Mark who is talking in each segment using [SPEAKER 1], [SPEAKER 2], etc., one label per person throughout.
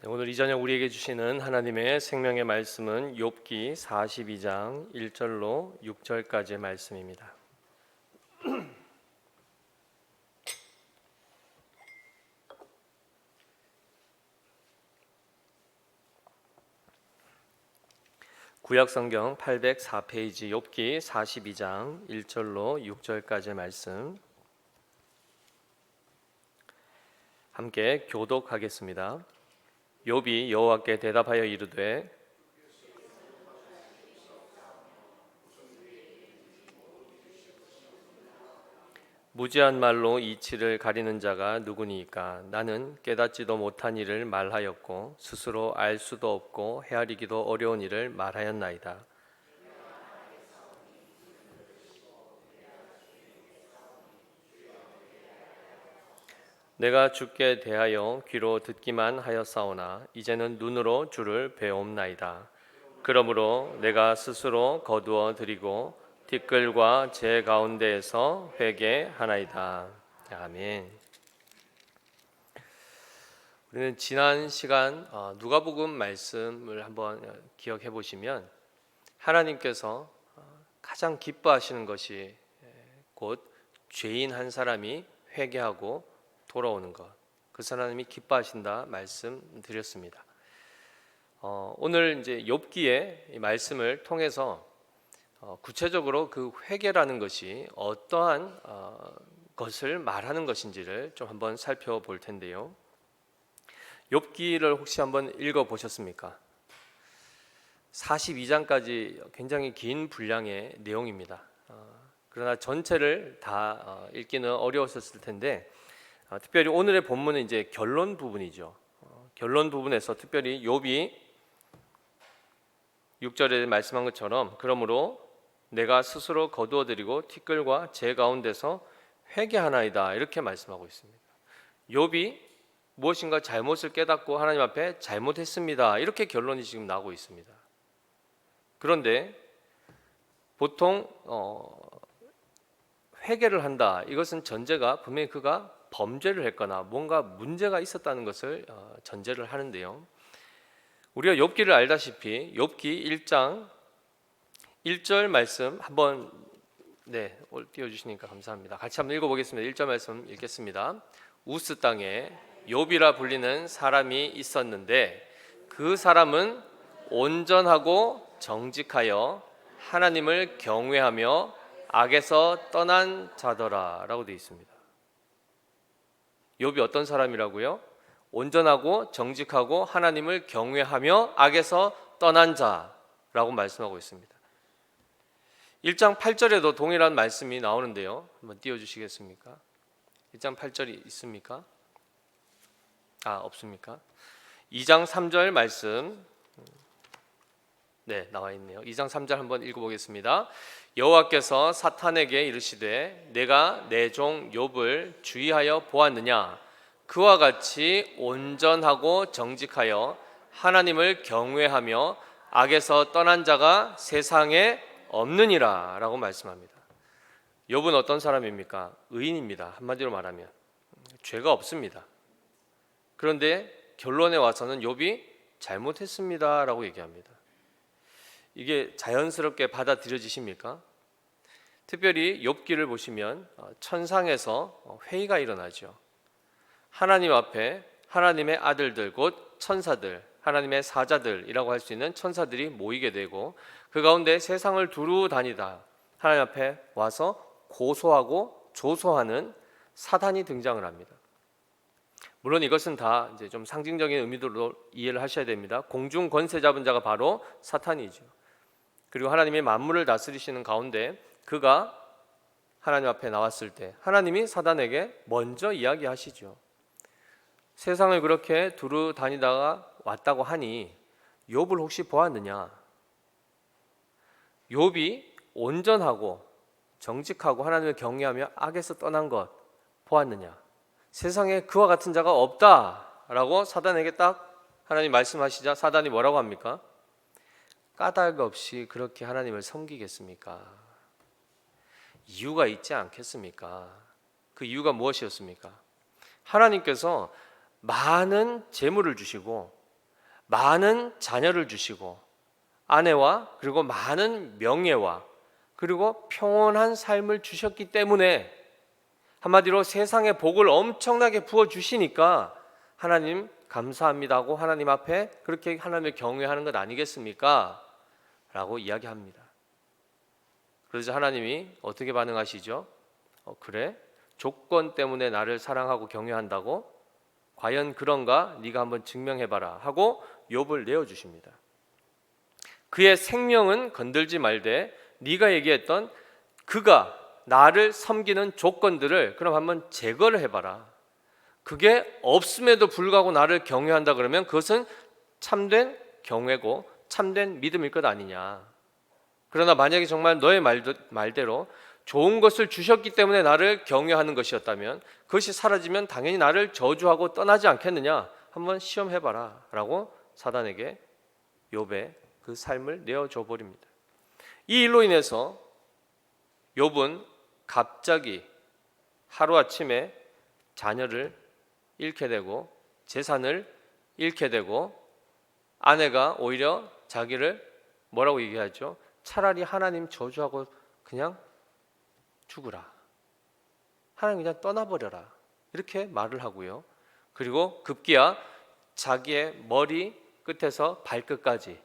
[SPEAKER 1] 오늘 이 저녁 우리에게 주시는 하나님의 생명의 말씀은 욥기 42장 1절로 6절까지의 말씀입니다. 구약성경 804페이지 욥기 42장 1절로 6절까지의 말씀 함께 교독하겠습니다. 욥이 여호와께 대답하여 이르되 무지한 말로 이치를 가리는 자가 누구니이까? 나는 깨닫지도 못한 일을 말하였고 스스로 알 수도 없고 헤아리기도 어려운 일을 말하였나이다. 내가 주께 대하여 귀로 듣기만 하였사오나 이제는 눈으로 주를 배옵나이다. 그러므로 내가 스스로 거두어 드리고 티끌과 제 가운데에서 회개하나이다. 아멘. 우리는 지난 시간 누가복음 말씀을 한번 기억해 보시면 하나님께서 가장 기뻐하시는 것이 곧 죄인 한 사람이 회개하고 돌아오는 것, 그 사람이 기뻐하신다 말씀드렸습니다. 오늘 이제 욥기의 말씀을 통해서 구체적으로 그 회개라는 것이 어떠한 것을 말하는 것인지를 좀 한번 살펴볼 텐데요. 욥기를 혹시 한번 읽어 보셨습니까? 42장까지 굉장히 긴 분량의 내용입니다. 그러나 전체를 다 읽기는 어려웠을 텐데 특별히 오늘의 본문은 이제 결론 부분이죠. 결론 부분에서 특별히 욥이 6절에 말씀한 것처럼 그러므로 내가 스스로 거두어 드리고 티끌과 제 가운데서 회개하나이다 이렇게 말씀하고 있습니다. 욥이 무엇인가 잘못을 깨닫고 하나님 앞에 잘못했습니다 이렇게 결론이 지금 나오고 있습니다. 그런데 보통 회개를 한다 이것은 전제가 분명히 그가 범죄를 했거나 뭔가 문제가 있었다는 것을 전제를 하는데요. 우리가 욥기를 알다시피 욥기 1장 1절 말씀 한번 띄워주시니까 감사합니다. 같이 한번 읽어보겠습니다. 1절 말씀 읽겠습니다. 우스 땅에 욥이라 불리는 사람이 있었는데 그 사람은 온전하고 정직하여 하나님을 경외하며 악에서 떠난 자더라 라고 되어 있습니다. 욥이 어떤 사람이라고요? 온전하고 정직하고 하나님을 경외하며 악에서 떠난 자라고 말씀하고 있습니다. 1장 8절에도 동일한 말씀이 나오는데요. 한번 띄워주시겠습니까? 1장 8절이 있습니까? 없습니까? 2장 3절 말씀 나와 있네요. 2장 3절 한번 읽어보겠습니다. 여호와께서 사탄에게 이르시되 내가 내 종 욥을 주의하여 보았느냐? 그와 같이 온전하고 정직하여 하나님을 경외하며 악에서 떠난 자가 세상에 없느니라 라고 말씀합니다. 욥은 어떤 사람입니까? 의인입니다. 한마디로 말하면 죄가 없습니다. 그런데 결론에 와서는 욥이 잘못했습니다 라고 얘기합니다. 이게 자연스럽게 받아들여지십니까? 특별히 욥기를 보시면 천상에서 회의가 일어나죠. 하나님 앞에 하나님의 아들들 곧 천사들, 하나님의 사자들이라고 할 수 있는 천사들이 모이게 되고 그 가운데 세상을 두루 다니다 하나님 앞에 와서 고소하고 조소하는 사단이 등장을 합니다. 물론 이것은 다 이제 좀 상징적인 의미로 이해를 하셔야 됩니다. 공중 권세 잡은 자가 바로 사탄이죠. 그리고 하나님이 만물을 다스리시는 가운데 그가 하나님 앞에 나왔을 때 하나님이 사단에게 먼저 이야기하시죠. 세상을 그렇게 두루 다니다가 왔다고 하니 욥을 혹시 보았느냐? 욥이 온전하고 정직하고 하나님을 경외하며 악에서 떠난 것 보았느냐? 세상에 그와 같은 자가 없다라고 사단에게 딱 하나님 말씀하시자 사단이 뭐라고 합니까? 까닭 없이 그렇게 하나님을 섬기겠습니까? 이유가 있지 않겠습니까? 그 이유가 무엇이었습니까? 하나님께서 많은 재물을 주시고 많은 자녀를 주시고 아내와 그리고 많은 명예와 그리고 평온한 삶을 주셨기 때문에 한마디로 세상의 복을 엄청나게 부어주시니까 하나님 감사합니다 하고 하나님 앞에 그렇게 하나님을 경외하는 것 아니겠습니까? 라고 이야기합니다. 그래서 하나님이 어떻게 반응하시죠? 그래? 조건 때문에 나를 사랑하고 경외한다고? 과연 그런가? 네가 한번 증명해봐라 하고 욥을 내어주십니다. 그의 생명은 건들지 말되 네가 얘기했던 그가 나를 섬기는 조건들을 그럼 한번 제거를 해봐라. 그게 없음에도 불구하고 나를 경외한다 그러면 그것은 참된 경외고 참된 믿음일 것 아니냐. 그러나 만약에 정말 너의 말대로 좋은 것을 주셨기 때문에 나를 경외하는 것이었다면 그것이 사라지면 당연히 나를 저주하고 떠나지 않겠느냐. 한번 시험해봐라 라고 사단에게 욥의 그 삶을 내어줘 버립니다. 이 일로 인해서 욥은 갑자기 하루아침에 자녀를 잃게 되고 재산을 잃게 되고 아내가 오히려 자기를 뭐라고 얘기하죠? 차라리 하나님 저주하고 그냥 죽으라. 하나님 그냥 떠나버려라. 이렇게 말을 하고요. 그리고 급기야 자기의 머리 끝에서 발끝까지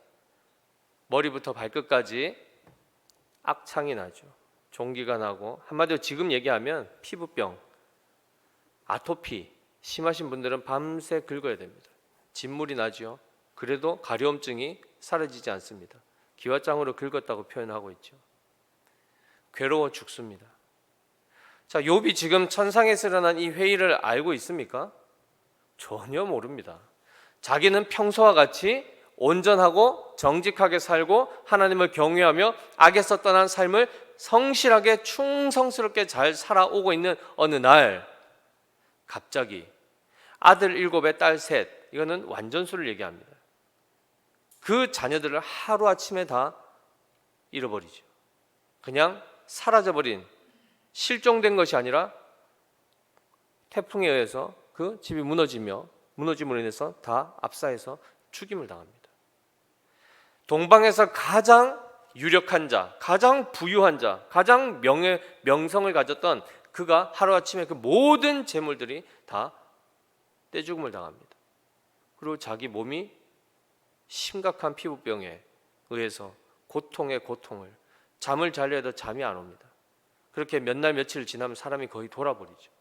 [SPEAKER 1] 머리부터 발끝까지 악창이 나죠. 종기가 나고 한마디로 지금 얘기하면 피부병, 아토피 심하신 분들은 밤새 긁어야 됩니다. 진물이 나죠. 그래도 가려움증이 사라지지 않습니다. 기와장으로 긁었다고 표현하고 있죠. 괴로워 죽습니다. 자, 욥이 지금 천상에서 일어난 이 회의를 알고 있습니까? 전혀 모릅니다. 자기는 평소와 같이 온전하고 정직하게 살고 하나님을 경외하며 악에서 떠난 삶을 성실하게 충성스럽게 잘 살아오고 있는 어느 날 갑자기 아들 7에 딸 셋, 이거는 완전수를 얘기합니다. 그 자녀들을 하루아침에 다 잃어버리죠. 그냥 사라져버린, 실종된 것이 아니라 태풍에 의해서 그 집이 무너짐으로 인해서 다 압사해서 죽임을 당합니다. 동방에서 가장 유력한 자, 가장 부유한 자, 가장 명성을 가졌던 그가 하루아침에 그 모든 재물들이 다 떼죽음을 당합니다. 그리고 자기 몸이 심각한 피부병에 의해서 고통에 고통을, 잠을 자려 해도 잠이 안 옵니다. 그렇게 몇 날 며칠 지나면 사람이 거의 돌아버리죠.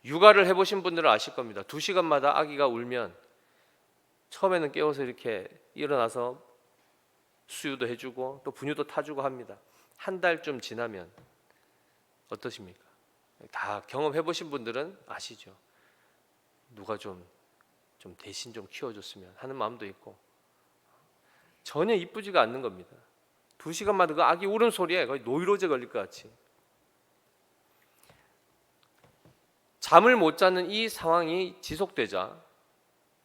[SPEAKER 1] 육아를 해보신 분들은 아실 겁니다. 2시간마다 아기가 울면 처음에는 깨워서 이렇게 일어나서 수유도 해주고 또 분유도 타주고 합니다. 한 달쯤 지나면 어떠십니까? 다 경험해보신 분들은 아시죠. 누가 좀 대신 좀 키워줬으면 하는 마음도 있고 전혀 이쁘지가 않는 겁니다. 2시간마다 그 아기 울음소리에 거의 노이로제 걸릴 것 같이. 잠을 못 자는 이 상황이 지속되자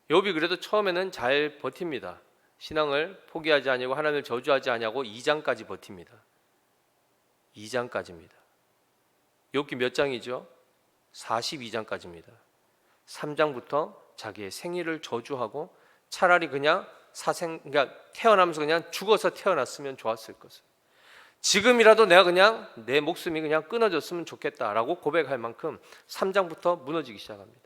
[SPEAKER 1] 욥이 그래도 처음에는 잘 버팁니다. 신앙을 포기하지 아니하고 하나님을 저주하지 아니하고 2장까지 버팁니다. 2장까지입니다. 욥기 몇 장이죠? 42장까지입니다. 3장부터 자기의 생일을 저주하고 차라리 그냥 그러니까 태어나면서 그냥 죽어서 태어났으면 좋았을 것을. 지금이라도 내가 그냥 내 목숨이 그냥 끊어졌으면 좋겠다라고 고백할 만큼 3장부터 무너지기 시작합니다.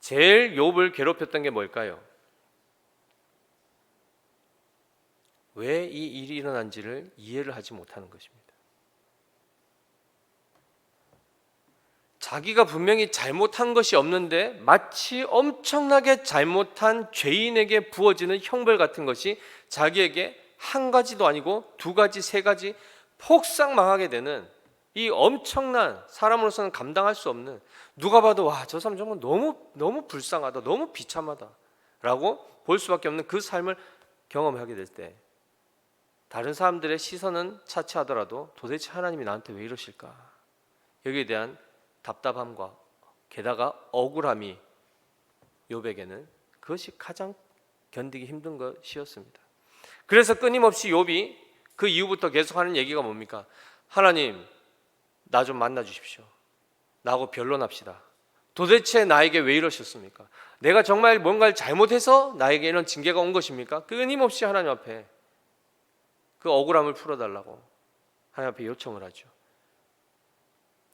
[SPEAKER 1] 제일 욥을 괴롭혔던 게 뭘까요? 왜 이 일이 일어난지를 이해를 하지 못하는 것입니다. 자기가 분명히 잘못한 것이 없는데 마치 엄청나게 잘못한 죄인에게 부어지는 형벌 같은 것이 자기에게 한 가지도 아니고 2가지, 3가지 폭삭 망하게 되는 이 엄청난, 사람으로서는 감당할 수 없는, 누가 봐도 와, 저 사람 정말 너무 불쌍하다, 너무 비참하다 라고 볼 수밖에 없는 그 삶을 경험하게 될 때 다른 사람들의 시선은 차치하더라도 도대체 하나님이 나한테 왜 이러실까? 여기에 대한 답답함과 게다가 억울함이 욥에게는 그것이 가장 견디기 힘든 것이었습니다. 그래서 끊임없이 욥이 그 이후부터 계속하는 얘기가 뭡니까? 하나님, 나 좀 만나 주십시오. 나하고 변론합시다. 도대체 나에게 왜 이러셨습니까? 내가 정말 뭔가를 잘못해서 나에게 이런 징계가 온 것입니까? 끊임없이 하나님 앞에 그 억울함을 풀어달라고 하나님 앞에 요청을 하죠.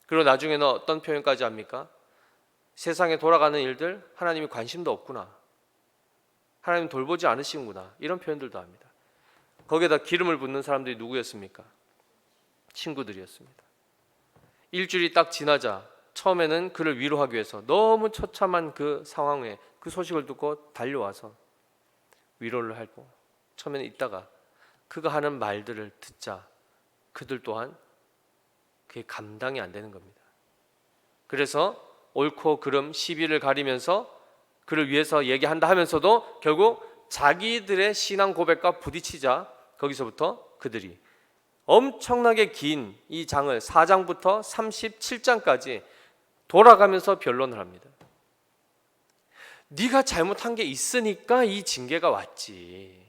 [SPEAKER 1] 그리고 나중에는 어떤 표현까지 합니까? 세상에 돌아가는 일들 하나님이 관심도 없구나, 하나님 돌보지 않으시는구나, 이런 표현들도 합니다. 거기에다 기름을 붓는 사람들이 누구였습니까? 친구들이었습니다. 일주일이 딱 지나자 처음에는 그를 위로하기 위해서 너무 처참한 그 상황에 그 소식을 듣고 달려와서 위로를 하고, 처음에는 있다가 그가 하는 말들을 듣자 그들 또한 그게 감당이 안 되는 겁니다. 그래서 옳고 그름 시비를 가리면서 그를 위해서 얘기한다 하면서도 결국 자기들의 신앙 고백과 부딪히자 거기서부터 그들이 엄청나게 긴 이 장을 4장부터 37장까지 돌아가면서 변론을 합니다. 네가 잘못한 게 있으니까 이 징계가 왔지,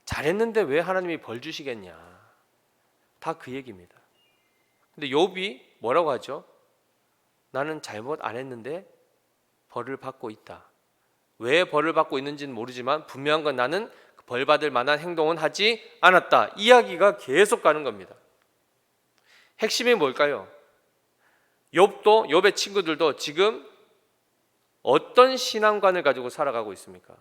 [SPEAKER 1] 잘했는데 왜 하나님이 벌 주시겠냐, 다 그 얘기입니다. 근데 욥이 뭐라고 하죠? 나는 잘못 안 했는데 벌을 받고 있다. 왜 벌을 받고 있는지는 모르지만 분명한 건 나는 벌 받을 만한 행동은 하지 않았다. 이야기가 계속 가는 겁니다. 핵심이 뭘까요? 욥의 친구들도 지금 어떤 신앙관을 가지고 살아가고 있습니까?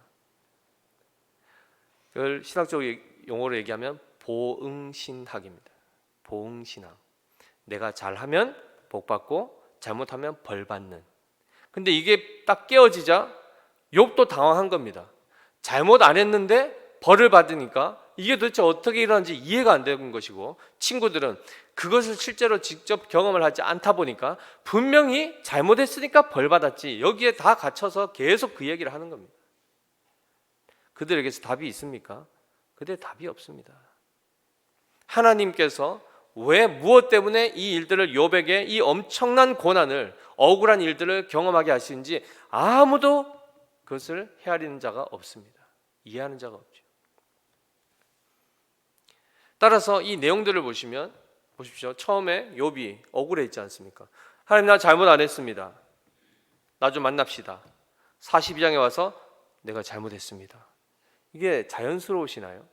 [SPEAKER 1] 그걸 신학적 용어로 얘기하면 보응신학입니다. 보응신학. 내가 잘하면 복받고 잘못하면 벌받는. 근데 이게 딱 깨어지자 욥도 당황한 겁니다. 잘못 안 했는데 벌을 받으니까 이게 도대체 어떻게 일어나는지 이해가 안 되는 것이고, 친구들은 그것을 실제로 직접 경험을 하지 않다 보니까 분명히 잘못했으니까 벌 받았지, 여기에 다 갇혀서 계속 그 얘기를 하는 겁니다. 그들에게서 답이 있습니까? 그들의 답이 없습니다. 하나님께서 왜 무엇 때문에 이 일들을 욥에게 이 엄청난 고난을, 억울한 일들을 경험하게 하시는지 아무도 그것을 헤아리는 자가 없습니다. 이해하는 자가 없죠. 따라서 이 내용들을 보시면 보십시오. 처음에 욥이 억울해했지 않습니까? 하나님, 나 잘못 안 했습니다. 나 좀 만납시다. 42장에 와서 내가 잘못했습니다. 이게 자연스러우시나요?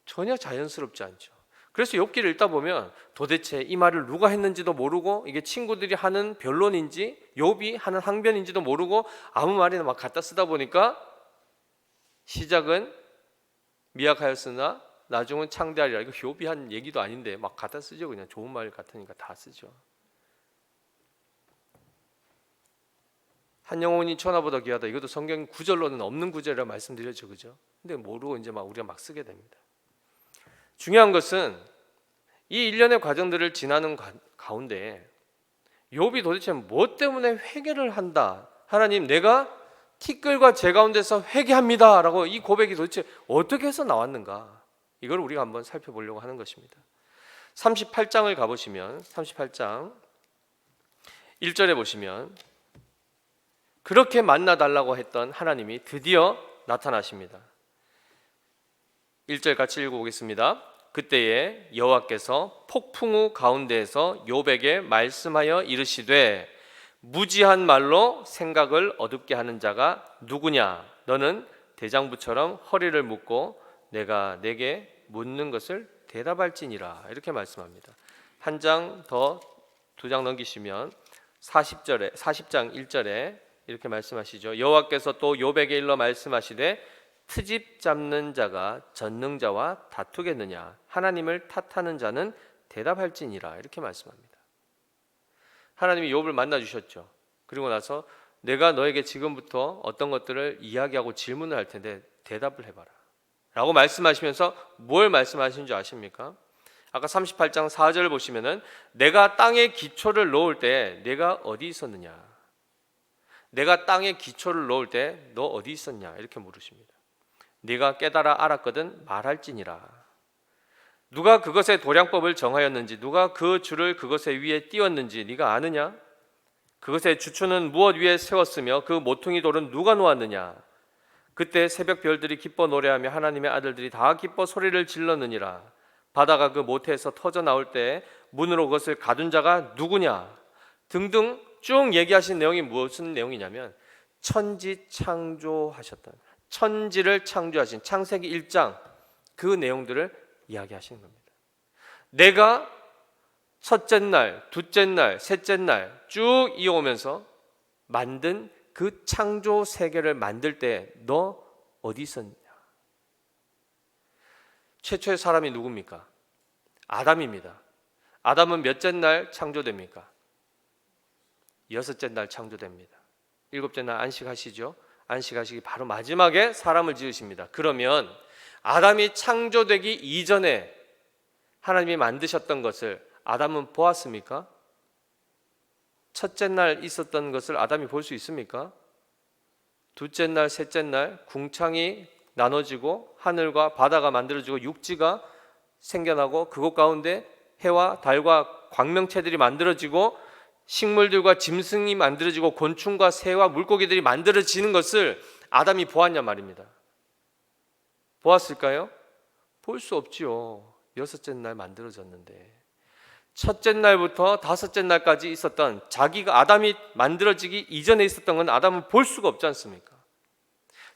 [SPEAKER 1] 전혀 자연스럽지 않죠. 그래서 욥기를 읽다 보면 도대체 이 말을 누가 했는지도 모르고, 이게 친구들이 하는 변론인지 욥이 하는 항변인지도 모르고 아무 말이나 막 갖다 쓰다 보니까 시작은 미약하였으나 나중은 창대하리라. 이거 욥이 한 얘기도 아닌데 막 갖다 쓰죠. 그냥 좋은 말 같으니까 다 쓰죠. 한 영혼이 천하보다 귀하다. 이것도 성경 구절로는 없는 구절이라 말씀드렸죠, 그죠? 근데 모르고 이제 막 우리가 막 쓰게 됩니다. 중요한 것은 이 일련의 과정들을 지나는 가운데 욥이 도대체 무엇 때문에 회개를 한다, 하나님 내가 티끌과 재 가운데서 회개합니다 라고 이 고백이 도대체 어떻게 해서 나왔는가, 이걸 우리가 한번 살펴보려고 하는 것입니다. 38장을 가보시면 38장 1절에 보시면 그렇게 만나달라고 했던 하나님이 드디어 나타나십니다. 1절 같이 읽어보겠습니다. 그때에 여호와께서 폭풍우 가운데에서 욥에게 말씀하여 이르시되 무지한 말로 생각을 어둡게 하는 자가 누구냐? 너는 대장부처럼 허리를 묶고 내가 내게 묻는 것을 대답할지니라. 이렇게 말씀합니다. 한 장 더, 두 장 넘기시면 40장 1절에 이렇게 말씀하시죠. 여호와께서 또 욥에게 일러 말씀하시되 트집 잡는 자가 전능자와 다투겠느냐? 하나님을 탓하는 자는 대답할지니라. 이렇게 말씀합니다. 하나님이 욥을 만나 주셨죠. 그리고 나서 내가 너에게 지금부터 어떤 것들을 이야기하고 질문을 할 텐데 대답을 해봐라 라고 말씀하시면서 뭘 말씀하신 줄 아십니까? 아까 38장 4절을 보시면은 내가 땅에 기초를 놓을 때 내가 어디 있었느냐? 내가 땅에 기초를 놓을 때 너 어디 있었냐? 이렇게 물으십니다. 네가 깨달아 알았거든 말할지니라. 누가 그것의 도량법을 정하였는지, 누가 그 줄을 그것의 위에 띄웠는지 네가 아느냐? 그것의 주추는 무엇 위에 세웠으며 그 모퉁이 돌은 누가 놓았느냐? 그때 새벽 별들이 기뻐 노래하며 하나님의 아들들이 다 기뻐 소리를 질렀느니라. 바다가 그 모태에서 터져 나올 때 문으로 그것을 가둔 자가 누구냐? 등등 쭉 얘기하신 내용이 무슨 내용이냐면 천지 창조하셨던, 천지를 창조하신 창세기 1장 그 내용들을 이야기하시는 겁니다. 내가 첫째 날, 둘째 날, 셋째 날 쭉 이어오면서 만든 그 창조 세계를 만들 때 너 어디 있었느냐? 최초의 사람이 누굽니까? 아담입니다. 아담은 몇째 날 창조됩니까? 여섯째 날 창조됩니다. 일곱째 날 안식하시죠. 안식하시기 바로 마지막에 사람을 지으십니다. 그러면 아담이 창조되기 이전에 하나님이 만드셨던 것을 아담은 보았습니까? 첫째 날 있었던 것을 아담이 볼 수 있습니까? 둘째 날, 셋째 날 궁창이 나눠지고 하늘과 바다가 만들어지고 육지가 생겨나고 그곳 가운데 해와 달과 광명체들이 만들어지고 식물들과 짐승이 만들어지고 곤충과 새와 물고기들이 만들어지는 것을 아담이 보았냐 말입니다. 보았을까요? 볼 수 없지요. 여섯째 날 만들어졌는데 첫째 날부터 다섯째 날까지 있었던 자기가 아담이 만들어지기 이전에 있었던 건 아담은 볼 수가 없지 않습니까?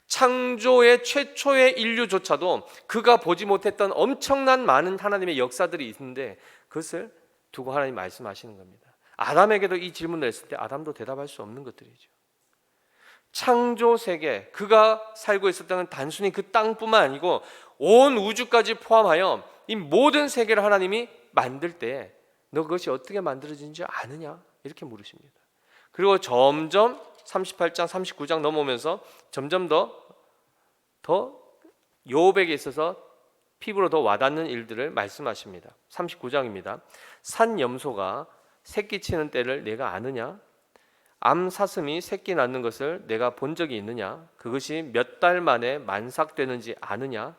[SPEAKER 1] 창조의 최초의 인류조차도 그가 보지 못했던 엄청난 많은 하나님의 역사들이 있는데 그것을 두고 하나님 말씀하시는 겁니다. 아담에게도 이 질문을 했을 때 아담도 대답할 수 없는 것들이죠. 창조 세계, 그가 살고 있었던 단순히 그 땅뿐만 아니고 온 우주까지 포함하여 이 모든 세계를 하나님이 만들 때 너 그것이 어떻게 만들어진지 아느냐? 이렇게 물으십니다. 그리고 점점 38장, 39장 넘어오면서 점점 더 욥에게 있어서 피부로 더 와닿는 일들을 말씀하십니다. 39장입니다. 산 염소가 새끼 치는 때를 내가 아느냐? 암 사슴이 새끼 낳는 것을 내가 본 적이 있느냐? 그것이 몇 달 만에 만삭되는지 아느냐?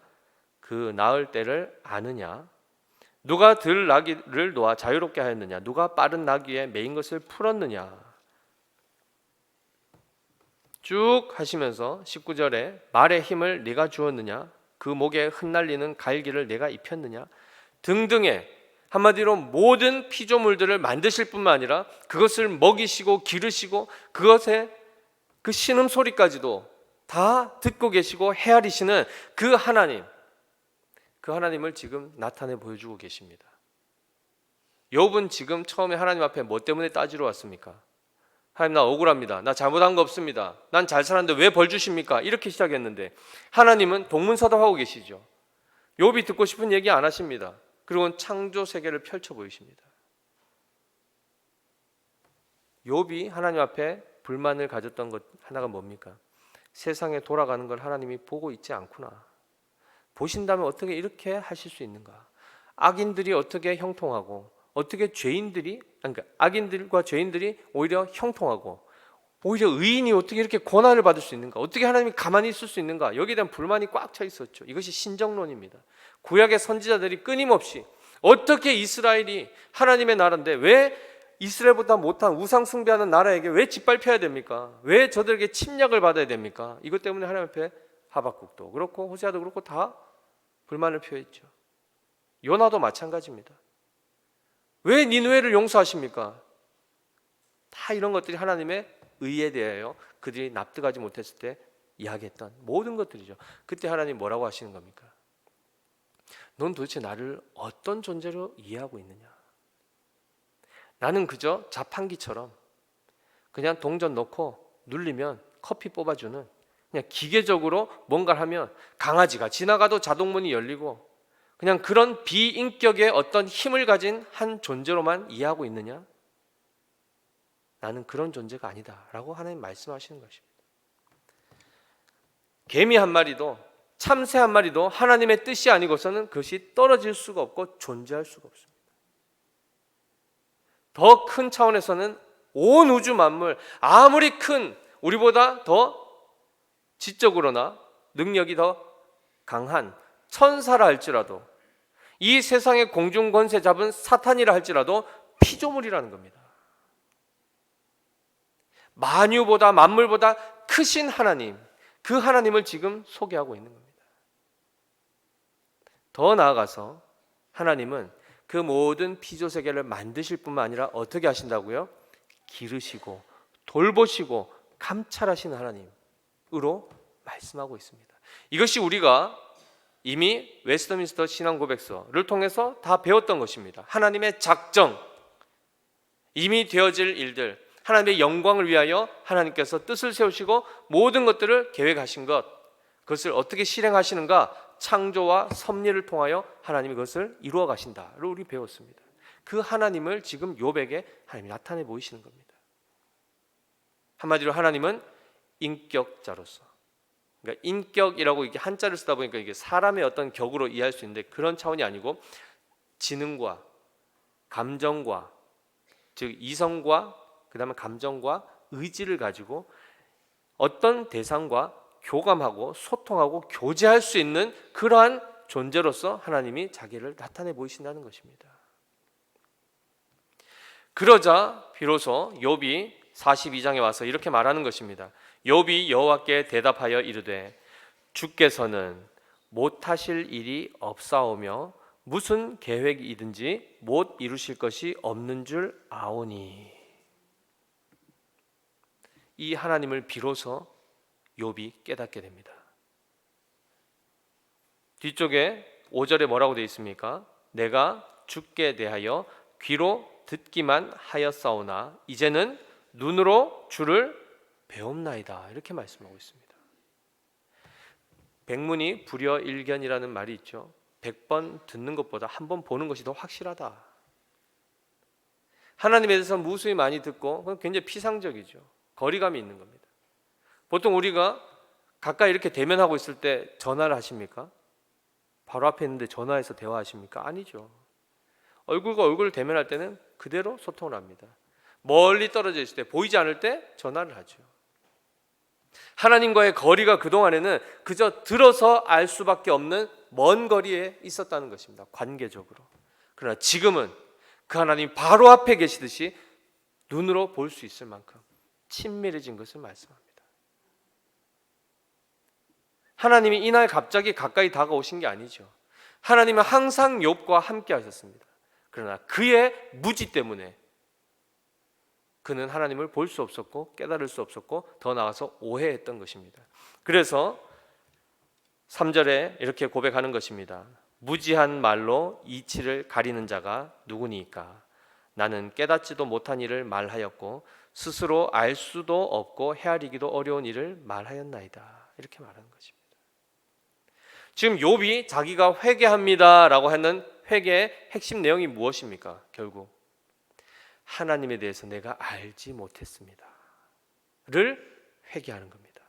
[SPEAKER 1] 그 낳을 때를 아느냐? 누가 들 나귀를 놓아 자유롭게 하였느냐? 누가 빠른 나귀에 매인 것을 풀었느냐? 쭉 하시면서 19절에 말의 힘을 네가 주었느냐? 그 목에 흩날리는 갈기를 내가 입혔느냐? 등등의 한마디로 모든 피조물들을 만드실 뿐만 아니라 그것을 먹이시고 기르시고 그것의 그 신음소리까지도 다 듣고 계시고 헤아리시는 그 하나님, 그 하나님을 지금 나타내 보여주고 계십니다. 욥은 지금 처음에 하나님 앞에 뭐 때문에 따지러 왔습니까? 하나님 나 억울합니다. 나 잘못한 거 없습니다. 난 잘 살았는데 왜 벌 주십니까? 이렇게 시작했는데 하나님은 동문서답하고 계시죠. 욥이 듣고 싶은 얘기 안 하십니다. 그리고 창조 세계를 펼쳐 보이십니다. 욥이 하나님 앞에 불만을 가졌던 것 하나가 뭡니까? 세상에 돌아가는 걸 하나님이 보고 있지 않구나. 보신다면 어떻게 이렇게 하실 수 있는가? 악인들이 어떻게 형통하고 어떻게 죄인들이 그러니까 악인들과 죄인들이 오히려 형통하고 오히려 의인이 어떻게 이렇게 고난을 받을 수 있는가? 어떻게 하나님이 가만히 있을 수 있는가? 여기에 대한 불만이 꽉 차 있었죠. 이것이 신정론입니다. 구약의 선지자들이 끊임없이 어떻게 이스라엘이 하나님의 나라인데 왜 이스라엘보다 못한 우상 숭배하는 나라에게 왜 짓밟혀야 됩니까? 왜 저들에게 침략을 받아야 됩니까? 이것 때문에 하나님 앞에 하박국도 그렇고 호세아도 그렇고 다 불만을 표했죠. 요나도 마찬가지입니다. 왜 니느웨를 용서하십니까? 다 이런 것들이 하나님의 의에 대하여 그들이 납득하지 못했을 때 이야기했던 모든 것들이죠. 그때 하나님 뭐라고 하시는 겁니까? 넌 도대체 나를 어떤 존재로 이해하고 있느냐? 나는 그저 자판기처럼 그냥 동전 넣고 눌리면 커피 뽑아주는 그냥 기계적으로 뭔가를 하면 강아지가 지나가도 자동문이 열리고 그냥 그런 비인격의 어떤 힘을 가진 한 존재로만 이해하고 있느냐? 나는 그런 존재가 아니다 라고 하나님 말씀하시는 것입니다. 개미 한 마리도 참새 한 마리도 하나님의 뜻이 아니고서는 그것이 떨어질 수가 없고 존재할 수가 없습니다. 더 큰 차원에서는 온 우주 만물 아무리 큰 우리보다 더 지적으로나 능력이 더 강한 천사라 할지라도 이 세상의 공중 권세 잡은 사탄이라 할지라도 피조물이라는 겁니다. 만유보다 만물보다 크신 하나님, 그 하나님을 지금 소개하고 있는 겁니다. 더 나아가서 하나님은 그 모든 피조 세계를 만드실 뿐만 아니라 어떻게 하신다고요? 기르시고 돌보시고 감찰하시는 하나님으로 말씀하고 있습니다. 이것이 우리가 이미 웨스트민스터 신앙고백서를 통해서 다 배웠던 것입니다. 하나님의 작정, 이미 되어질 일들, 하나님의 영광을 위하여 하나님께서 뜻을 세우시고 모든 것들을 계획하신 것, 그것을 어떻게 실행하시는가? 창조와 섭리를 통하여 하나님이 그것을 이루어 가신다를 우리 배웠습니다. 그 하나님을 지금 욥에게 하나님이 나타내 보이시는 겁니다. 한마디로 하나님은 인격자로서, 그러니까 인격이라고 이게 한자를 쓰다 보니까 이게 사람의 어떤 격으로 이해할 수 있는데 그런 차원이 아니고 지능과 감정과, 즉 이성과 그다음에 감정과 의지를 가지고 어떤 대상과 교감하고 소통하고 교제할 수 있는 그러한 존재로서 하나님이 자기를 나타내 보이신다는 것입니다. 그러자 비로소 욥이 42장에 와서 이렇게 말하는 것입니다. 욥이 여호와께 대답하여 이르되 주께서는 못하실 일이 없사오며 무슨 계획이든지 못 이루실 것이 없는 줄 아오니. 이 하나님을 비로소 욥이 깨닫게 됩니다. 뒤쪽에 5절에 뭐라고 되어 있습니까? 내가 주께 대하여 귀로 듣기만 하였사오나 이제는 눈으로 주를 배움나이다. 이렇게 말씀하고 있습니다. 백문이 불여일견이라는 말이 있죠. 100번 듣는 것보다 한 번 보는 것이 더 확실하다. 하나님에 대해서 무수히 많이 듣고 그건 굉장히 피상적이죠. 거리감이 있는 겁니다. 보통 우리가 가까이 이렇게 대면하고 있을 때 전화를 하십니까? 바로 앞에 있는데 전화해서 대화하십니까? 아니죠. 얼굴과 얼굴을 대면할 때는 그대로 소통을 합니다. 멀리 떨어져 있을 때, 보이지 않을 때 전화를 하죠. 하나님과의 거리가 그동안에는 그저 들어서 알 수밖에 없는 먼 거리에 있었다는 것입니다. 관계적으로. 그러나 지금은 그 하나님 바로 앞에 계시듯이 눈으로 볼 수 있을 만큼 친밀해진 것을 말씀합니다. 하나님이 이날 갑자기 가까이 다가오신 게 아니죠. 하나님은 항상 욥과 함께 하셨습니다. 그러나 그의 무지 때문에 그는 하나님을 볼 수 없었고 깨달을 수 없었고 더 나아가서 오해했던 것입니다. 그래서 3절에 이렇게 고백하는 것입니다. 무지한 말로 이치를 가리는 자가 누구니까? 나는 깨닫지도 못한 일을 말하였고 스스로 알 수도 없고 헤아리기도 어려운 일을 말하였나이다. 이렇게 말하는 것입니다. 지금 욥이 자기가 회개합니다라고 하는 회개의 핵심 내용이 무엇입니까? 결국 하나님에 대해서 내가 알지 못했습니다를 회개하는 겁니다.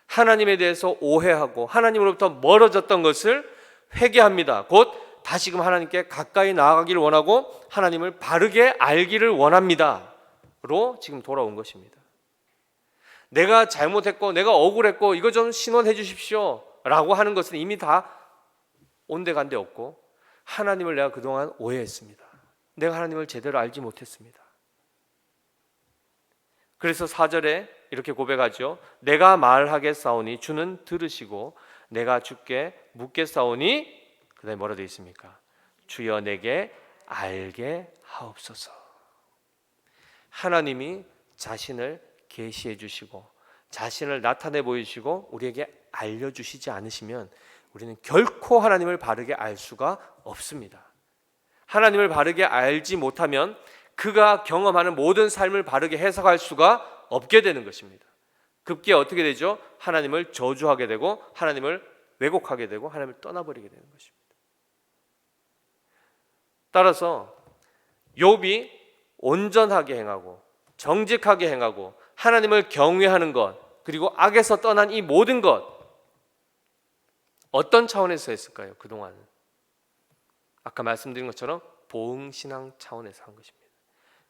[SPEAKER 1] 하나님에 대해서 오해하고 하나님으로부터 멀어졌던 것을 회개합니다. 곧 다시금 하나님께 가까이 나아가기를 원하고 하나님을 바르게 알기를 원합니다로 지금 돌아온 것입니다. 내가 잘못했고 내가 억울했고 이거 좀 신원해 주십시오 라고 하는 것은 이미 다 온데간데 없고 하나님을 내가 그동안 오해했습니다. 내가 하나님을 제대로 알지 못했습니다. 그래서 4절에 이렇게 고백하죠. 내가 말하겠사오니 주는 들으시고 내가 주께 묻겠사오니 그 다음에 뭐라 되어 있습니까? 주여 내게 알게 하옵소서. 하나님이 자신을 계시해 주시고 자신을 나타내 보이시고 우리에게 알려주시지 않으시면 우리는 결코 하나님을 바르게 알 수가 없습니다. 하나님을 바르게 알지 못하면 그가 경험하는 모든 삶을 바르게 해석할 수가 없게 되는 것입니다. 급기야 어떻게 되죠? 하나님을 저주하게 되고 하나님을 왜곡하게 되고 하나님을 떠나버리게 되는 것입니다. 따라서 욥이 온전하게 행하고 정직하게 행하고 하나님을 경외하는 것 그리고 악에서 떠난 이 모든 것 어떤 차원에서 했을까요? 그동안은 아까 말씀드린 것처럼 보응신앙 차원에서 한 것입니다.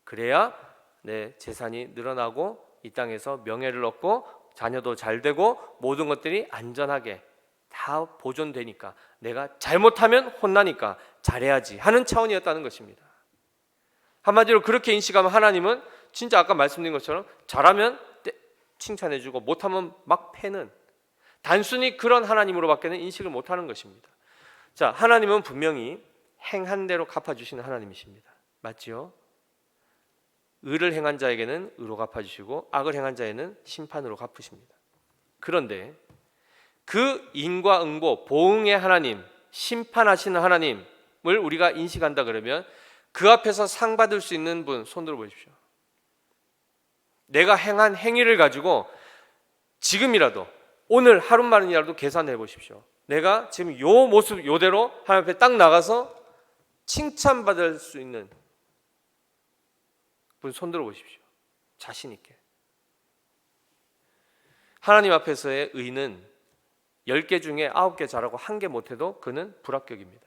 [SPEAKER 1] 그래야 내 재산이 늘어나고 이 땅에서 명예를 얻고 자녀도 잘 되고 모든 것들이 안전하게 다 보존되니까 내가 잘못하면 혼나니까 잘해야지 하는 차원이었다는 것입니다. 한마디로 그렇게 인식하면 하나님은 진짜 아까 말씀드린 것처럼 잘하면 칭찬해주고 못하면 막 패는 단순히 그런 하나님으로밖에는 인식을 못하는 것입니다. 자, 하나님은 분명히 행한 대로 갚아주시는 하나님이십니다. 맞죠? 의를 행한 자에게는 의로 갚아주시고 악을 행한 자에는 심판으로 갚으십니다. 그런데 그 인과응보, 보응의 하나님, 심판하시는 하나님을 우리가 인식한다 그러면 그 앞에서 상 받을 수 있는 분 손 들어 보십시오. 내가 행한 행위를 가지고 지금이라도 오늘 하루만이라도 계산해 보십시오. 내가 지금 요 모습 요대로 하나님 앞에 딱 나가서 칭찬받을 수 있는 분 손 들어 보십시오. 자신 있게. 하나님 앞에서의 의는 10개 중에 9개 잘하고 1개 못해도 그는 불합격입니다.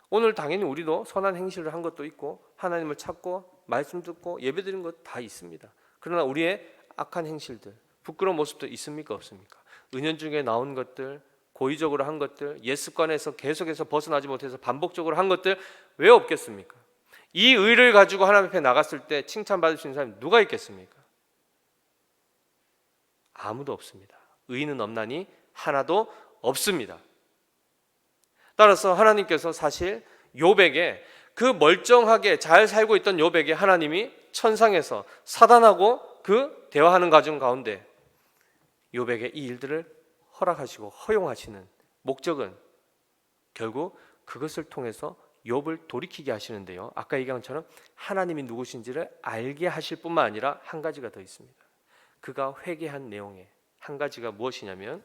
[SPEAKER 1] 오늘 당연히 우리도 선한 행실을 한 것도 있고 하나님을 찾고 말씀 듣고 예배드린 것 다 있습니다. 그러나 우리의 악한 행실들, 부끄러운 모습도 있습니까? 없습니까? 은연중에 나온 것들, 고의적으로 한 것들, 옛 습관에서 계속해서 벗어나지 못해서 반복적으로 한 것들 왜 없겠습니까? 이 의를 가지고 하나님 앞에 나갔을 때 칭찬받을 수 있는 사람이 누가 있겠습니까? 아무도 없습니다. 의는 없나니 하나도 없습니다. 따라서 하나님께서 사실 욥에게 그 멀쩡하게 잘 살고 있던 욥에게 하나님이 천상에서 사단하고 그 대화하는 과정 가운데 욥에게 이 일들을 허락하시고 허용하시는 목적은 결국 그것을 통해서 욥을 돌이키게 하시는데요. 아까 얘기한 것처럼 하나님이 누구신지를 알게 하실 뿐만 아니라 한 가지가 더 있습니다. 그가 회개한 내용에 한 가지가 무엇이냐면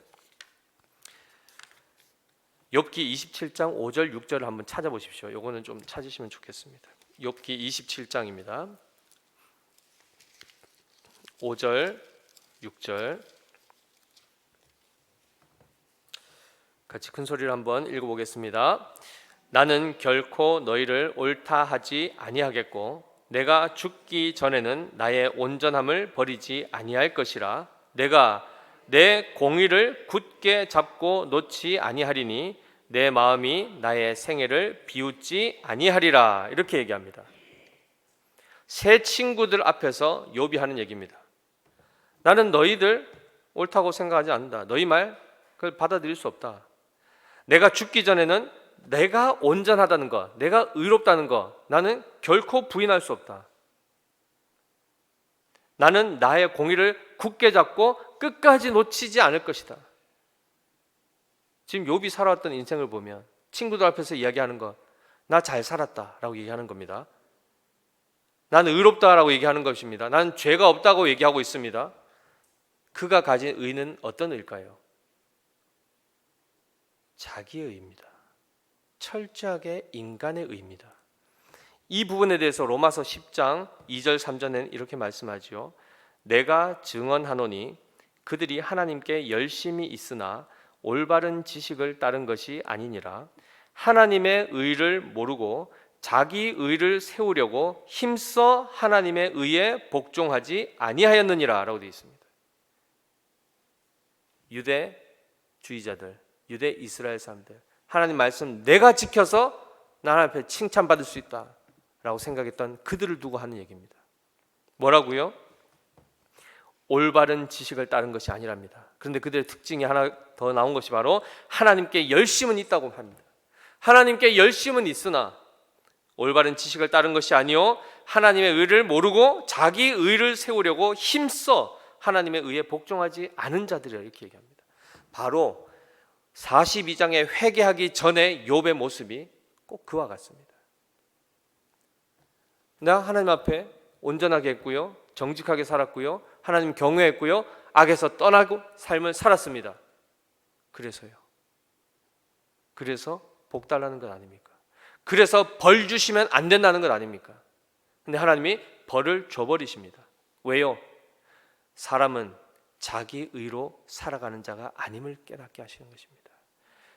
[SPEAKER 1] 욥기 27장 5절 6절을 한번 찾아보십시오. 요거는 좀 찾으시면 좋겠습니다. 욥기 27장입니다. 5절 6절 같이 큰 소리로 한번 읽어보겠습니다. 나는 결코 너희를 옳다 하지 아니하겠고 내가 죽기 전에는 나의 온전함을 버리지 아니할 것이라. 내가 내 공의를 굳게 잡고 놓지 아니하리니 내 마음이 나의 생애를 비웃지 아니하리라. 이렇게 얘기합니다. 새 친구들 앞에서 욥이 하는 얘기입니다. 나는 너희들 옳다고 생각하지 않는다. 너희 말 그걸 받아들일 수 없다. 내가 죽기 전에는 내가 온전하다는 것, 내가 의롭다는 것 나는 결코 부인할 수 없다. 나는 나의 공의를 굳게 잡고 끝까지 놓치지 않을 것이다. 지금 욥이 살아왔던 인생을 보면 친구들 앞에서 이야기하는 것, 나 잘 살았다라고 얘기하는 겁니다. 나는 의롭다라고 얘기하는 것입니다. 나는 죄가 없다고 얘기하고 있습니다. 그가 가진 의는 어떤 의일까요? 자기의 의입니다. 철저하게 인간의 의입니다. 이 부분에 대해서 로마서 10장 2절 3절에는 이렇게 말씀하지요. 내가 증언하노니 그들이 하나님께 열심히 있으나 올바른 지식을 따른 것이 아니니라. 하나님의 의를 모르고 자기 의를 세우려고 힘써 하나님의 의에 복종하지 아니하였느니라 라고 되어 있습니다. 유대주의자들, 유대 이스라엘 사람들, 하나님 말씀 내가 지켜서 하나님 앞에 칭찬받을 수 있다 라고 생각했던 그들을 두고 하는 얘기입니다. 뭐라고요? 올바른 지식을 따른 것이 아니랍니다. 그런데 그들의 특징이 하나 더 나온 것이 바로 하나님께 열심은 있다고 합니다. 하나님께 열심은 있으나 올바른 지식을 따른 것이 아니요 하나님의 의를 모르고 자기 의를 세우려고 힘써 하나님의 의에 복종하지 않은 자들이라 이렇게 얘기합니다. 바로 42장에 회개하기 전에 욥의 모습이 꼭 그와 같습니다. 내가 하나님 앞에 온전하게 했고요, 정직하게 살았고요, 하나님 경외했고요, 악에서 떠나고 삶을 살았습니다. 그래서요. 그래서 복 달라는 것 아닙니까? 그래서 벌 주시면 안 된다는 것 아닙니까? 근데 하나님이 벌을 줘버리십니다. 왜요? 사람은 자기 의로 살아가는 자가 아님을 깨닫게 하시는 것입니다.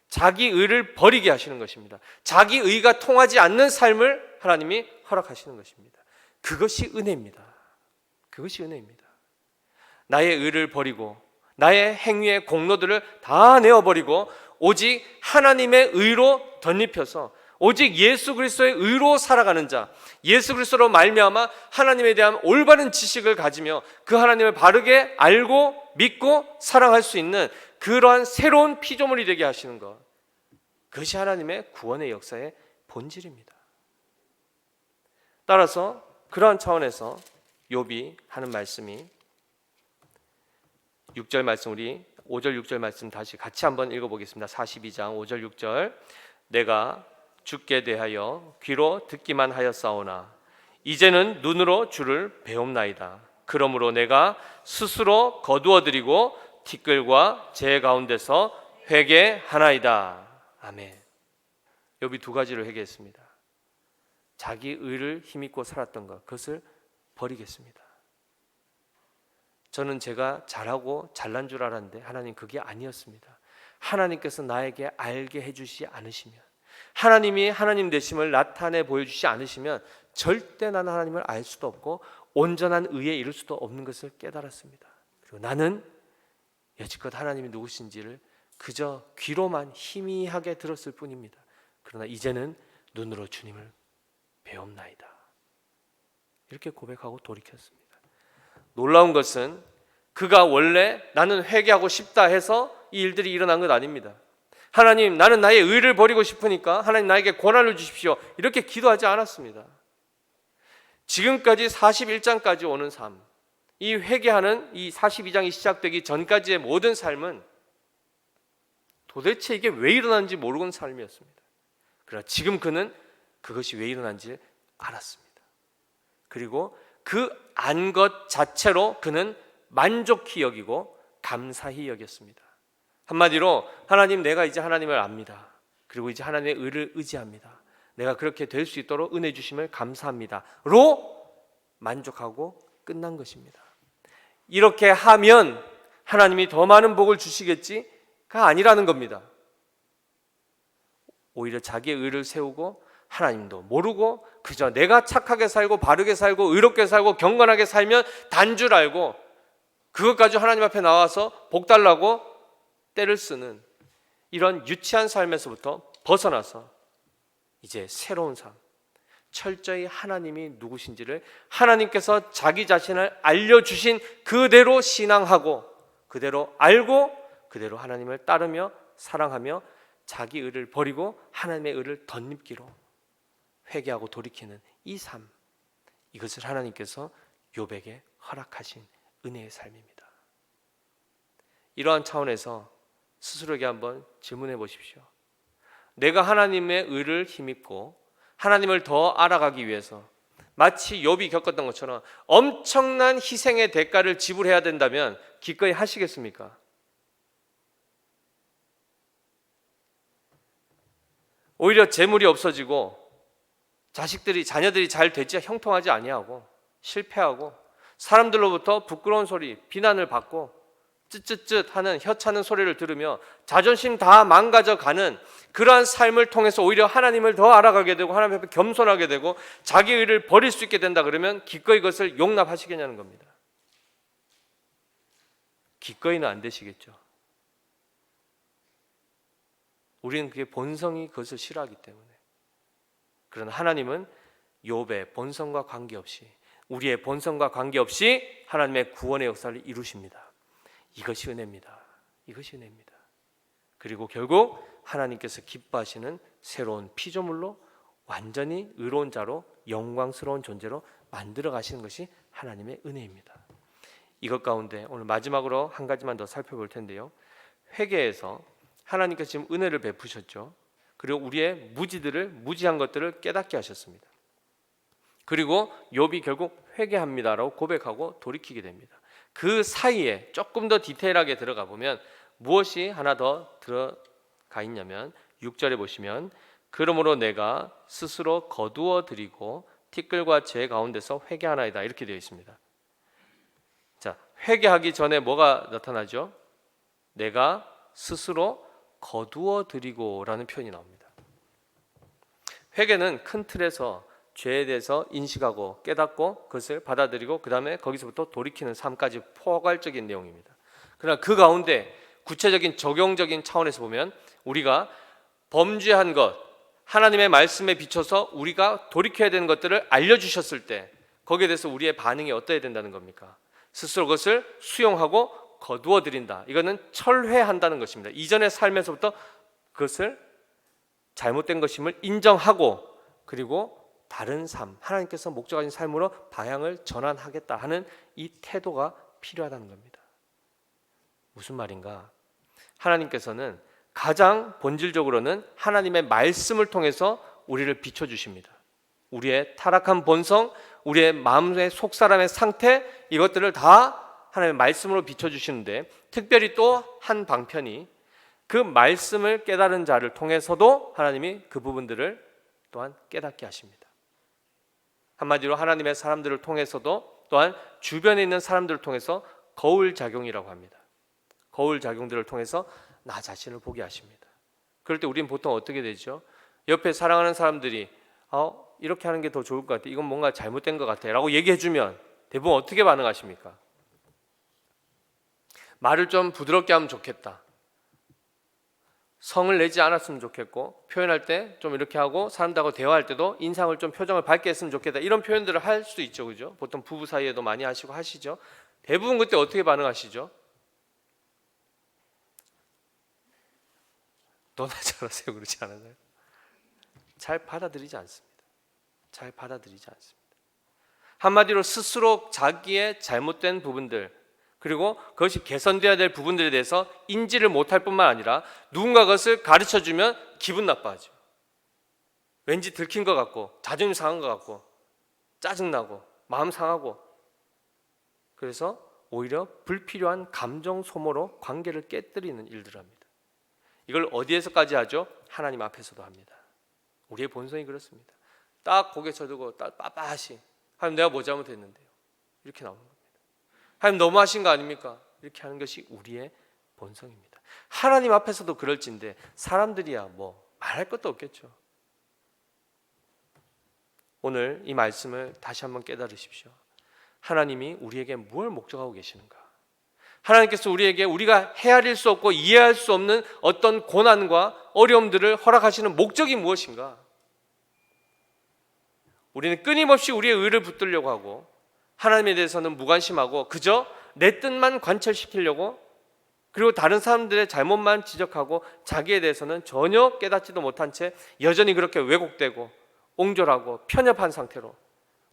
[SPEAKER 1] 자기 의를 버리게 하시는 것입니다. 자기 의가 통하지 않는 삶을 하나님이 허락하시는 것입니다. 그것이 은혜입니다. 그것이 은혜입니다. 나의 의를 버리고 나의 행위의 공로들을 다 내어버리고 오직 하나님의 의로 덧입혀서 오직 예수 그리스도의 의로 살아가는 자, 예수 그리스도로 말미암아 하나님에 대한 올바른 지식을 가지며 그 하나님을 바르게 알고 믿고 사랑할 수 있는 그러한 새로운 피조물이 되게 하시는 것, 그것이 하나님의 구원의 역사의 본질입니다. 따라서 그러한 차원에서 욥이 하는 말씀이 6절 말씀, 우리 5절 6절 말씀 다시 같이 한번 읽어보겠습니다. 42장 5절 6절. 내가 주께 대하여 귀로 듣기만 하였사오나 이제는 눈으로 주를 배움나이다. 그러므로 내가 스스로 거두어드리고 티끌과 재 가운데서 회개하나이다. 아멘. 욥이 두 가지를 회개했습니다. 자기 의를 힘입고 살았던 것, 그것을 버리겠습니다. 저는 제가 잘하고 잘난 줄 알았는데 하나님 그게 아니었습니다. 하나님께서 나에게 알게 해주시 않으시면, 하나님이 하나님 되심을 나타내 보여주시 않으시면 절대 나는 하나님을 알 수도 없고 온전한 의에 이를 수도 없는 것을 깨달았습니다. 그리고 나는 여지껏 하나님이 누구신지를 그저 귀로만 희미하게 들었을 뿐입니다. 그러나 이제는 눈으로 주님을 배움나이다. 이렇게 고백하고 돌이켰습니다. 놀라운 것은 그가 원래 나는 회개하고 싶다 해서 이 일들이 일어난 것 아닙니다. 하나님, 나는 나의 의를 버리고 싶으니까 하나님 나에게 권한을 주십시오, 이렇게 기도하지 않았습니다. 지금까지 41장까지 오는 삶, 이 회개하는 이 42장이 시작되기 전까지의 모든 삶은 도대체 이게 왜 일어났는지 모르는 삶이었습니다. 그러나 지금 그는 그것이 왜 일어난지 알았습니다. 그리고 그 안 것 자체로 그는 만족히 여기고 감사히 여겼습니다. 한마디로 하나님, 내가 이제 하나님을 압니다. 그리고 이제 하나님의 의를 의지합니다. 내가 그렇게 될 수 있도록 은혜 주심을 감사합니다 로 만족하고 끝난 것입니다. 이렇게 하면 하나님이 더 많은 복을 주시겠지가 아니라는 겁니다. 오히려 자기의 의를 세우고 하나님도 모르고 그저 내가 착하게 살고 바르게 살고 의롭게 살고 경건하게 살면 단 줄 알고 그것 가지고 하나님 앞에 나와서 복 달라고 때를 쓰는 이런 유치한 삶에서부터 벗어나서 이제 새로운 삶, 철저히 하나님이 누구신지를 하나님께서 자기 자신을 알려주신 그대로 신앙하고 그대로 알고 그대로 하나님을 따르며 사랑하며 자기 의를 버리고 하나님의 의를 덧입기로 회개하고 돌이키는 이 삶, 이것을 하나님께서 욥에게 허락하신 은혜의 삶입니다. 이러한 차원에서 스스로에게 한번 질문해 보십시오. 내가 하나님의 의를 힘입고 하나님을 더 알아가기 위해서 마치 욥이 겪었던 것처럼 엄청난 희생의 대가를 지불해야 된다면 기꺼이 하시겠습니까? 오히려 재물이 없어지고 자녀들이 잘 되지 형통하지 아니하고 실패하고 사람들로부터 부끄러운 소리, 비난을 받고 쯧쯧쯧 하는 혀차는 소리를 들으며 자존심 다 망가져가는 그러한 삶을 통해서 오히려 하나님을 더 알아가게 되고 하나님 앞에 겸손하게 되고 자기 의를 버릴 수 있게 된다 그러면 기꺼이 그것을 용납하시겠냐는 겁니다. 기꺼이는 안 되시겠죠. 우리는 그게 본성이 그것을 싫어하기 때문에. 그러나 하나님은 욥의 본성과 관계없이, 우리의 본성과 관계없이 하나님의 구원의 역사를 이루십니다. 이것이 은혜입니다. 이것이 은혜입니다. 그리고 결국 하나님께서 기뻐하시는 새로운 피조물로 완전히 의로운 자로 영광스러운 존재로 만들어 가시는 것이 하나님의 은혜입니다. 이것 가운데 오늘 마지막으로 한 가지만 더 살펴볼 텐데요. 회개에서 하나님께서 지금 은혜를 베푸셨죠. 그리고 우리의 무지한 것들을 깨닫게 하셨습니다. 그리고 욥이 결국 회개합니다라고 고백하고 돌이키게 됩니다. 그 사이에 조금 더 디테일하게 들어가 보면 무엇이 하나 더 들어가 있냐면 6절에 보시면 그러므로 내가 스스로 거두어 드리고 티끌과 재 가운데서 회개하나이다 이렇게 되어 있습니다. 자, 회개하기 전에 뭐가 나타나죠? 내가 스스로 거두어 드리고라는 표현이 나옵니다. 회개는 큰 틀에서 죄에 대해서 인식하고 깨닫고 그것을 받아들이고 그 다음에 거기서부터 돌이키는 삶까지 포괄적인 내용입니다. 그러나 그 가운데 구체적인 적용적인 차원에서 보면 우리가 범죄한 것, 하나님의 말씀에 비춰서 우리가 돌이켜야 되는 것들을 알려주셨을 때 거기에 대해서 우리의 반응이 어떠해야 된다는 겁니까? 스스로 그것을 수용하고 거두어 드린다. 이거는 철회한다는 것입니다. 이전의 삶에서부터 그것을 잘못된 것임을 인정하고 그리고 다른 삶, 하나님께서 목적하신 삶으로 방향을 전환하겠다 하는 이 태도가 필요하다는 겁니다. 무슨 말인가? 하나님께서는 가장 본질적으로는 하나님의 말씀을 통해서 우리를 비춰주십니다. 우리의 타락한 본성, 우리의 마음의 속사람의 상태, 이것들을 다 하나님의 말씀으로 비춰주시는데, 특별히 또 한 방편이 그 말씀을 깨달은 자를 통해서도 하나님이 그 부분들을 또한 깨닫게 하십니다. 한마디로 하나님의 사람들을 통해서도 또한 주변에 있는 사람들을 통해서 거울 작용이라고 합니다. 거울 작용들을 통해서 나 자신을 보게 하십니다. 그럴 때 우리는 보통 어떻게 되죠? 옆에 사랑하는 사람들이 이렇게 하는 게 더 좋을 것 같아, 이건 뭔가 잘못된 것 같아 라고 얘기해주면 대부분 어떻게 반응하십니까? 말을 좀 부드럽게 하면 좋겠다, 성을 내지 않았으면 좋겠고, 표현할 때 좀 이렇게 하고, 사람들하고 대화할 때도 인상을 좀 표정을 밝게 했으면 좋겠다, 이런 표현들을 할 수도 있죠. 그죠? 보통 부부 사이에도 많이 하시고 하시죠. 대부분 그때 어떻게 반응하시죠? 너나 잘하세요 그러지 않아요? 잘 받아들이지 않습니다. 잘 받아들이지 않습니다. 한마디로 스스로 자기의 잘못된 부분들, 그리고 그것이 개선되어야 될 부분들에 대해서 인지를 못할 뿐만 아니라 누군가 그것을 가르쳐주면 기분 나빠하죠. 왠지 들킨 것 같고, 자존심 상한 것 같고, 짜증나고, 마음 상하고, 그래서 오히려 불필요한 감정 소모로 관계를 깨뜨리는 일들을 합니다. 이걸 어디에서까지 하죠? 하나님 앞에서도 합니다. 우리의 본성이 그렇습니다. 딱 고개 쳐들고 딱 빳빳이, 하나님 내가 뭐 잘못했는데요, 이렇게 나오는 겁니다. 하나님 너무하신 거 아닙니까? 이렇게 하는 것이 우리의 본성입니다. 하나님 앞에서도 그럴진데 사람들이야 뭐 말할 것도 없겠죠. 오늘 이 말씀을 다시 한번 깨달으십시오. 하나님이 우리에게 뭘 목적하고 계시는가? 하나님께서 우리에게 우리가 헤아릴 수 없고 이해할 수 없는 어떤 고난과 어려움들을 허락하시는 목적이 무엇인가? 우리는 끊임없이 우리의 의를 붙들려고 하고, 하나님에 대해서는 무관심하고 그저 내 뜻만 관철시키려고, 그리고 다른 사람들의 잘못만 지적하고 자기에 대해서는 전혀 깨닫지도 못한 채 여전히 그렇게 왜곡되고 옹졸하고 편협한 상태로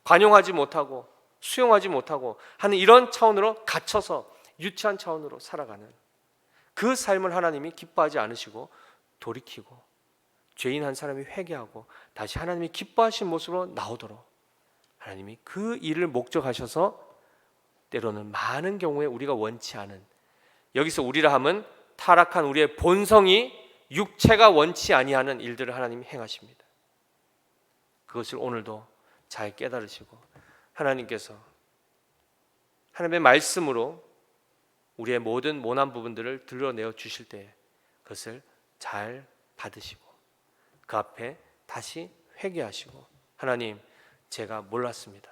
[SPEAKER 1] 관용하지 못하고 수용하지 못하고 하는 이런 차원으로 갇혀서 유치한 차원으로 살아가는 그 삶을 하나님이 기뻐하지 않으시고, 돌이키고 죄인 한 사람이 회개하고 다시 하나님이 기뻐하신 모습으로 나오도록 하나님이 그 일을 목적하셔서 때로는 많은 경우에 우리가 원치 않은, 여기서 우리라 함은 타락한 우리의 본성이 육체가 원치 아니하는 일들을 하나님이 행하십니다. 그것을 오늘도 잘 깨달으시고 하나님께서 하나님의 말씀으로 우리의 모든 모난 부분들을 드러내어 주실 때 그것을 잘 받으시고 그 앞에 다시 회개하시고, 하나님 제가 몰랐습니다.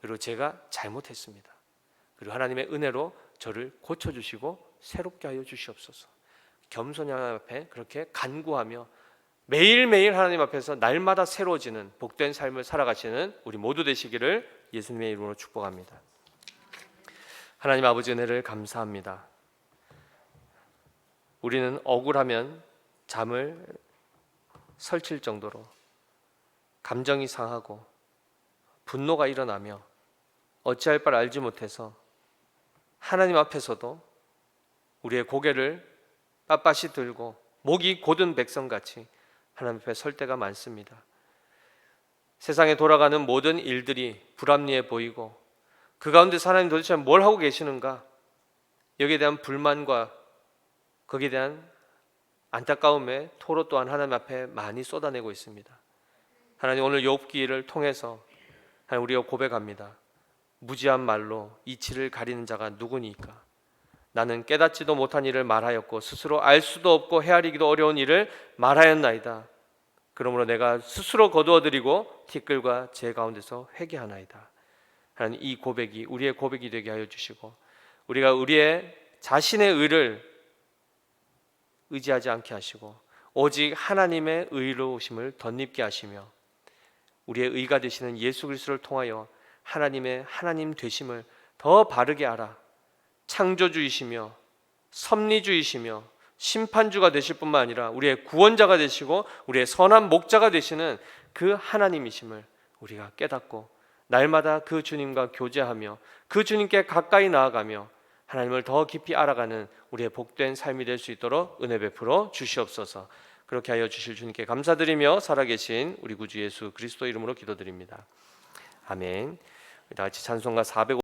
[SPEAKER 1] 그리고 제가 잘못했습니다. 그리고 하나님의 은혜로 저를 고쳐주시고 새롭게 하여 주시옵소서. 겸손히 하나님 앞에 그렇게 간구하며 매일매일 하나님 앞에서 날마다 새로워지는 복된 삶을 살아가시는 우리 모두 되시기를 예수님의 이름으로 축복합니다. 하나님 아버지 은혜를 감사합니다. 우리는 억울하면 잠을 설칠 정도로 감정이 상하고 분노가 일어나며 어찌할 바를 알지 못해서 하나님 앞에서도 우리의 고개를 빳빳이 들고 목이 곧은 백성같이 하나님 앞에 설 때가 많습니다. 세상에 돌아가는 모든 일들이 불합리해 보이고 그 가운데서 하나님 도대체 뭘 하고 계시는가, 여기에 대한 불만과 거기에 대한 안타까움의 토로 또한 하나님 앞에 많이 쏟아내고 있습니다. 하나님 오늘 욥기를 통해서 하나님 우리가 고백합니다. 무지한 말로 이치를 가리는 자가 누구니까? 나는 깨닫지도 못한 일을 말하였고 스스로 알 수도 없고 헤아리기도 어려운 일을 말하였나이다. 그러므로 내가 스스로 거두어드리고 티끌과 제 가운데서 회개하나이다. 하나님 이 고백이 우리의 고백이 되게 하여 주시고, 우리가 우리의 자신의 의를 의지하지 않게 하시고 오직 하나님의 의로우심을 덧입게 하시며, 우리의 의가 되시는 예수 그리스도를 통하여 하나님의 하나님 되심을 더 바르게 알아 창조주이시며 섭리주이시며 심판주가 되실 뿐만 아니라 우리의 구원자가 되시고 우리의 선한 목자가 되시는 그 하나님이심을 우리가 깨닫고 날마다 그 주님과 교제하며 그 주님께 가까이 나아가며 하나님을 더 깊이 알아가는 우리의 복된 삶이 될 수 있도록 은혜 베풀어 주시옵소서. 그렇게 하여 주실 주님께 감사드리며 살아계신 우리 구주 예수 그리스도 이름으로 기도드립니다. 아멘. 다 같이 찬송가 450